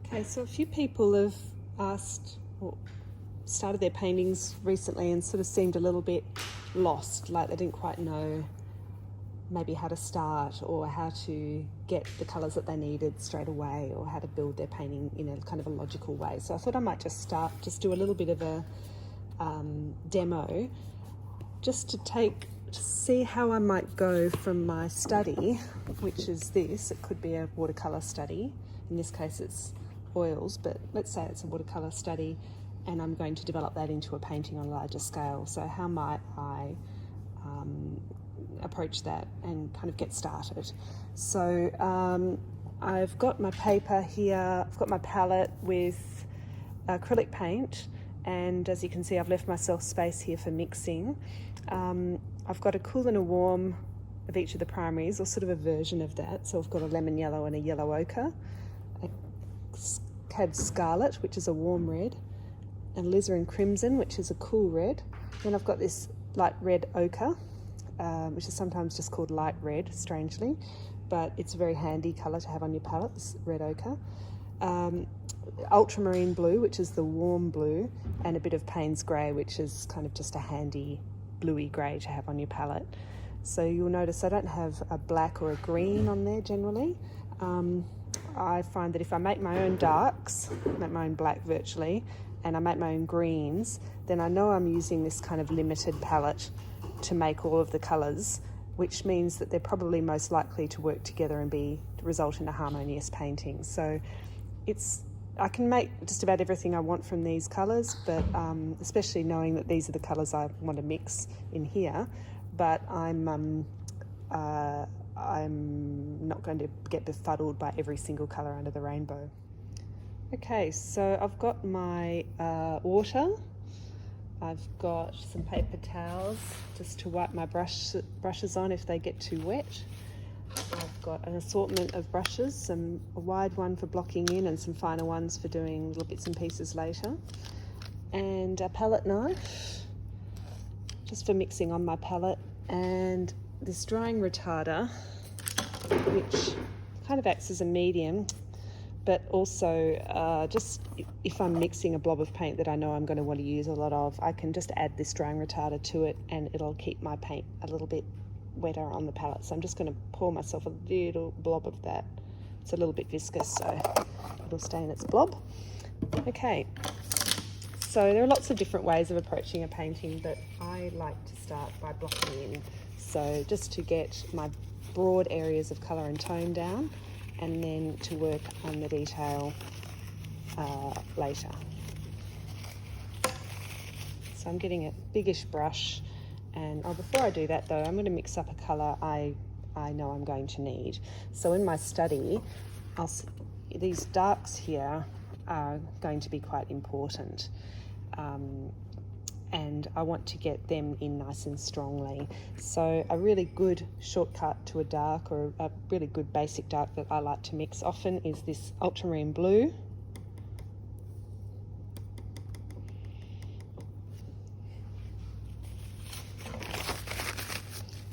Okay, so a few people have asked or started their paintings recently and sort of seemed a little bit lost, like they didn't quite know maybe how to start or how to get the colours that they needed straight away, or how to build their painting in a kind of a logical way. So I thought I might just do a little bit of a demo just to see how I might go from my study, which is this. It could be a watercolour study. In this case it's oils, but let's say it's a watercolour study, and I'm going to develop that into a painting on a larger scale. So how might I approach that and kind of get started? So I've got my paper here, I've got my palette with acrylic paint, and as you can see I've left myself space here for mixing. I've got a cool and a warm of each of the primaries, or sort of a version of that. So I've got a lemon yellow and a yellow ochre, a cad scarlet, which is a warm red, and alizarin crimson, which is a cool red. Then I've got this light red ochre, which is sometimes just called light red, strangely, but it's a very handy colour to have on your palette, this red ochre. Ultramarine blue, which is the warm blue, and a bit of Payne's grey, which is kind of just a handy bluey grey to have on your palette. So you'll notice I don't have a black or a green on there generally. I find that if I make my own darks, make my own black virtually, and I make my own greens, then I know I'm using this kind of limited palette to make all of the colours, which means that they're probably most likely to work together and result in a harmonious painting. So I can make just about everything I want from these colours, but especially knowing that these are the colours I want to mix in here. But I'm not going to get befuddled by every single colour under the rainbow. Okay, so I've got my water. I've got some paper towels just to wipe my brushes on if they get too wet. I've got an assortment of brushes, a wide one for blocking in and some finer ones for doing little bits and pieces later. And a palette knife, just for mixing on my palette. And this drying retarder, which kind of acts as a medium, but also just if I'm mixing a blob of paint that I know I'm going to want to use a lot of, I can just add this drying retarder to it and it'll keep my paint a little bit wetter on the palette. So I'm just going to pour myself a little blob of that. It's a little bit viscous, so it'll stay in its blob. Okay, so there are lots of different ways of approaching a painting, but I like to start by blocking in. So just to get my broad areas of colour and tone down, and then to work on the detail later. So I'm getting a biggish brush, and before I do that though, I'm going to mix up a colour I know I'm going to need. So in my study, these darks here are going to be quite important, and I want to get them in nice and strongly. So a really good shortcut to a dark, or a really good basic dark that I like to mix often, is this ultramarine blue.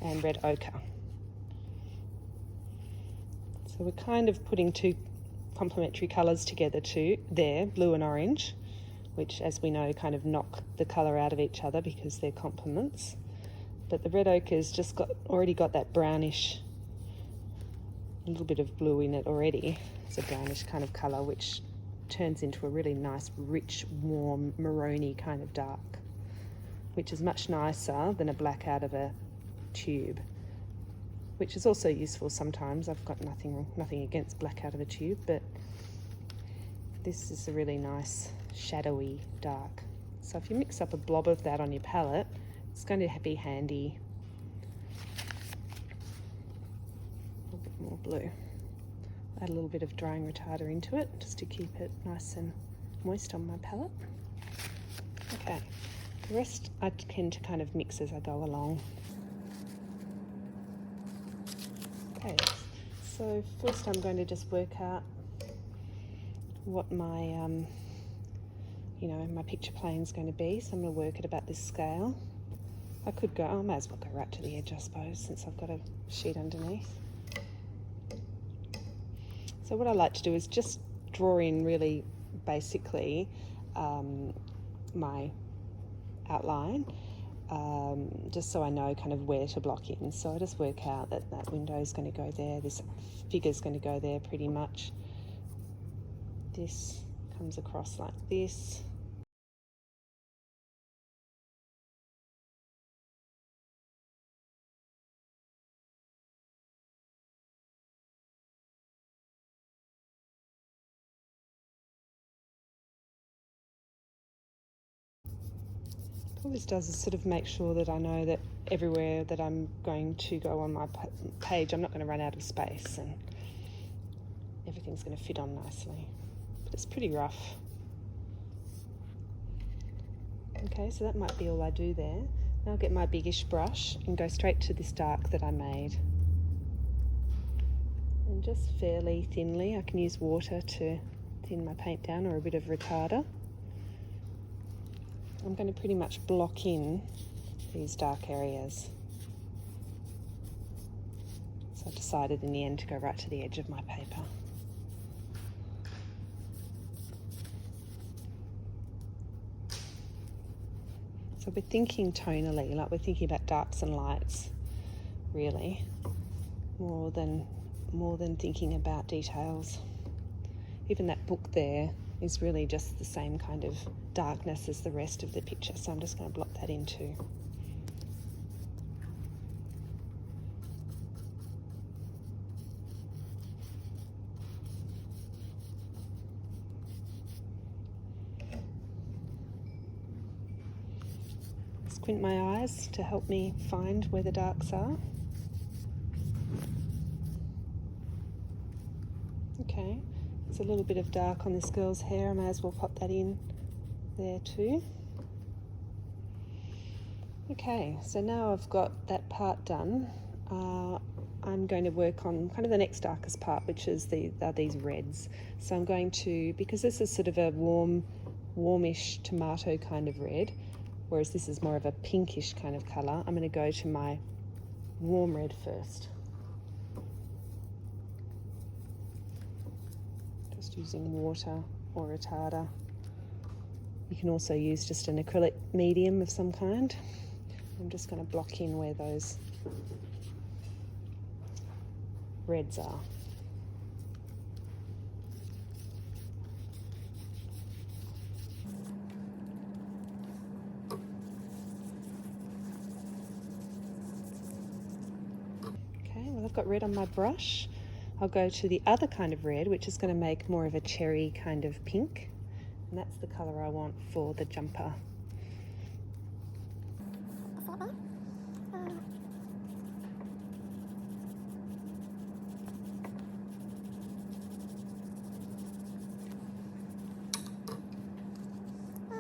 And red ochre. So we're kind of putting two complementary colours together there, blue and orange, which, as we know, kind of knock the colour out of each other because they're complements. But the red ochre's just already got that brownish, a little bit of blue in it already. It's a brownish kind of colour, which turns into a really nice, rich, warm, maroony kind of dark, which is much nicer than a black out of a tube, which is also useful sometimes. I've got nothing against black out of a tube, but this is a really nice shadowy dark. So if you mix up a blob of that on your palette, it's going to be handy. A little bit more blue. Add a little bit of drying retarder into it just to keep it nice and moist on my palette. Okay, the rest I tend to kind of mix as I go along. Okay, so first I'm going to just work out what my my picture plane is going to be. So I'm going to work at about this scale. I may as well go right to the edge, I suppose, since I've got a sheet underneath. So what I like to do is just draw in really basically my outline, just so I know kind of where to block in. So I just work out that that window is going to go there, this figure is going to go there pretty much. This comes across like this. All this does is sort of make sure that I know that everywhere that I'm going to go on my page, I'm not going to run out of space and everything's going to fit on nicely. But it's pretty rough. Okay, so that might be all I do there. Now I'll get my biggish brush and go straight to this dark that I made. And just fairly thinly, I can use water to thin my paint down, or a bit of retarder. I'm going to pretty much block in these dark areas. So I decided in the end to go right to the edge of my paper. So we're thinking tonally, like we're thinking about darks and lights, really, more than thinking about details. Even that book there is really just the same kind of darkness as the rest of the picture, so I'm just going to block that in too. Squint my eyes to help me find where the darks are. Okay, there's a little bit of dark on this girl's hair. I may as well pop that in there too. Okay, so now I've got that part done. I'm going to work on kind of the next darkest part, which is these reds. So I'm going to, because this is sort of a warmish tomato kind of red, whereas this is more of a pinkish kind of colour, I'm going to go to my warm red first. Just using water or retarder. You can also use just an acrylic medium of some kind. I'm just going to block in where those reds are. Okay, well I've got red on my brush. I'll go to the other kind of red, which is going to make more of a cherry kind of pink. And that's the colour I want for the jumper.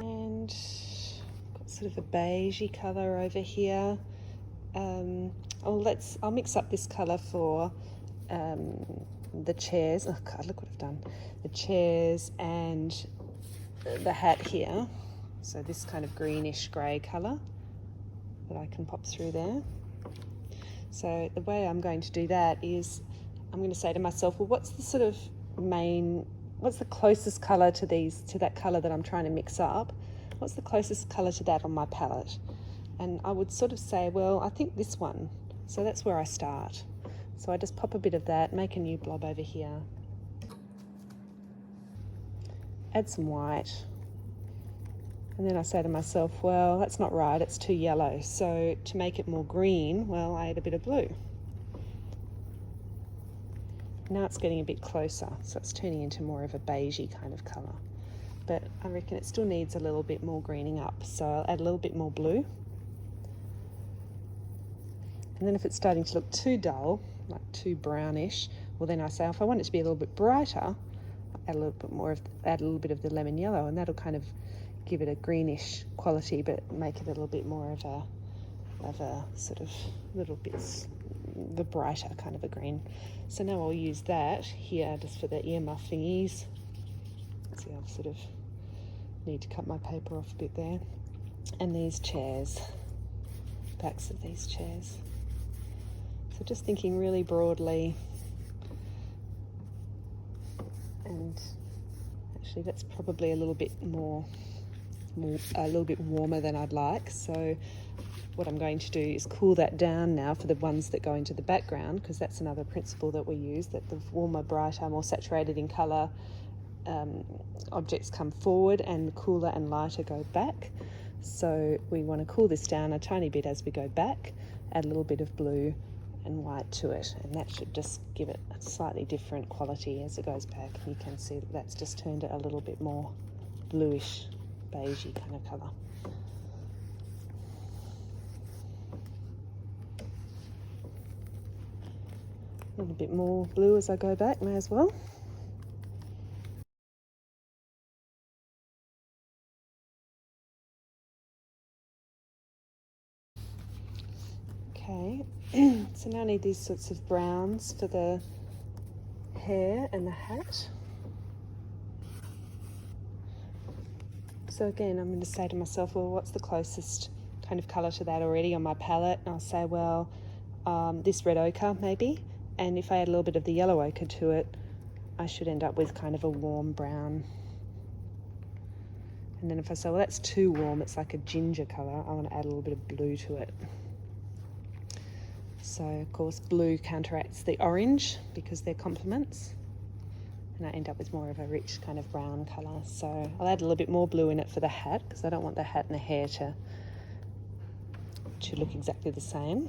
And got sort of a beigey colour over here. I'll mix up this colour for the chairs. Oh God, look what I've done. The chairs and the hat here. So this kind of greenish grey colour that I can pop through there. So the way I'm going to do that is I'm going to say to myself, well, what's the closest colour to that colour that I'm trying to mix up? What's the closest colour to that on my palette? And I would sort of say, well, I think this one. So that's where I start. So I just pop a bit of that, make a new blob over here. Add some white. And then I say to myself, well, that's not right, it's too yellow. So to make it more green, well, I add a bit of blue. Now it's getting a bit closer, so it's turning into more of a beigey kind of colour. But I reckon it still needs a little bit more greening up, so I'll add a little bit more blue. And then if it's starting to look too dull, like too brownish, well then I say if I want it to be a little bit brighter, add a little bit of the lemon yellow, and that'll kind of give it a greenish quality, but make it a little bit more of a sort of little bits, the brighter kind of a green. So now I'll use that here just for the earmuff thingies. See, I've sort of need to cut my paper off a bit there. And these chairs, backs of these chairs. So just thinking really broadly and Actually, that's probably a little bit a little bit warmer than I'd like. So what I'm going to do is cool that down now for the ones that go into the background, because that's another principle that we use, that the warmer, brighter, more saturated in colour objects come forward and the cooler and lighter go back. So we want to cool this down a tiny bit as we go back, add a little bit of blue and white to it, and that should just give it a slightly different quality as it goes back. And you can see that that's just turned it a little bit more bluish, beigey kind of colour. A little bit more blue as I go back, may as well. Okay, so now I need these sorts of browns for the hair and the hat. So again, I'm going to say to myself, well, what's the closest kind of colour to that already on my palette? And I'll say, well, this red ochre maybe, and if I add a little bit of the yellow ochre to it, I should end up with kind of a warm brown. And then if I say, well, that's too warm, it's like a ginger colour, I want to add a little bit of blue to it. So of course blue counteracts the orange because they're complements, and I end up with more of a rich kind of brown colour. So I'll add a little bit more blue in it for the hat, because I don't want the hat and the hair to look exactly the same.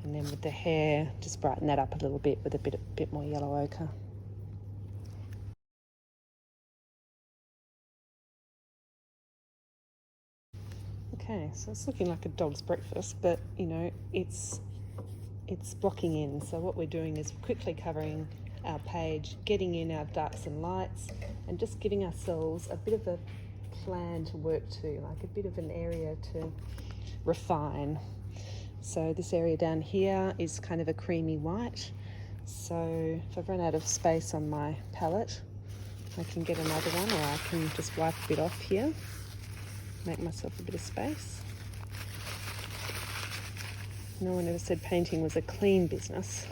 And then with the hair, just brighten that up a little bit with a bit more yellow ochre. Okay, so it's looking like a dog's breakfast, but you know, it's blocking in. So what we're doing is quickly covering our page, getting in our darks and lights, and just giving ourselves a bit of a plan to work to, like a bit of an area to refine. So this area down here is kind of a creamy white. So if I've run out of space on my palette, I can get another one, or I can just wipe a bit off here, make myself a bit of space. No one ever said painting was a clean business.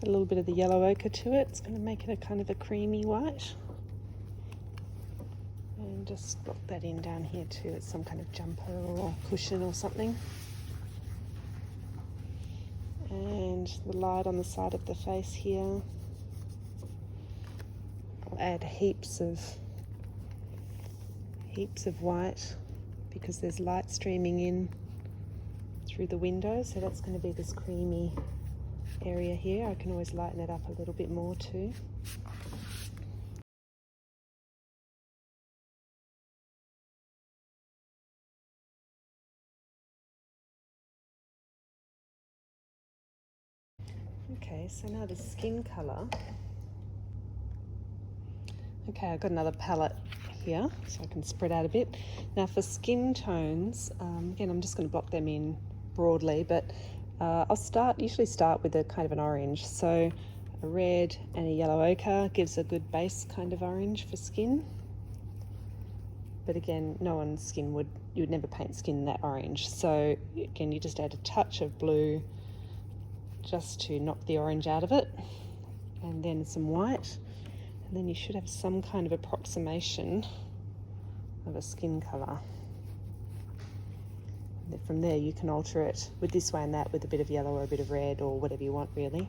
A little bit of the yellow ochre to it. It's going to make it a kind of a creamy white. And just block that in down here too. It's some kind of jumper or cushion or something. And the light on the side of the face here. I'll add heaps of white because there's light streaming in through the window, so that's going to be this creamy area here. I can always lighten it up a little bit more too. Okay, so now the skin colour. Okay, I've got another palette here, so I can spread out a bit. Now for skin tones, again, I'm just going to block them in broadly, but I'll usually start with a kind of an orange. So a red and a yellow ochre gives a good base kind of orange for skin. But again, no one's skin you would never paint skin that orange. So again, you just add a touch of blue just to knock the orange out of it, and then some white. And then you should have some kind of approximation of a skin colour. And then from there you can alter it with this way and that, with a bit of yellow or a bit of red or whatever you want really.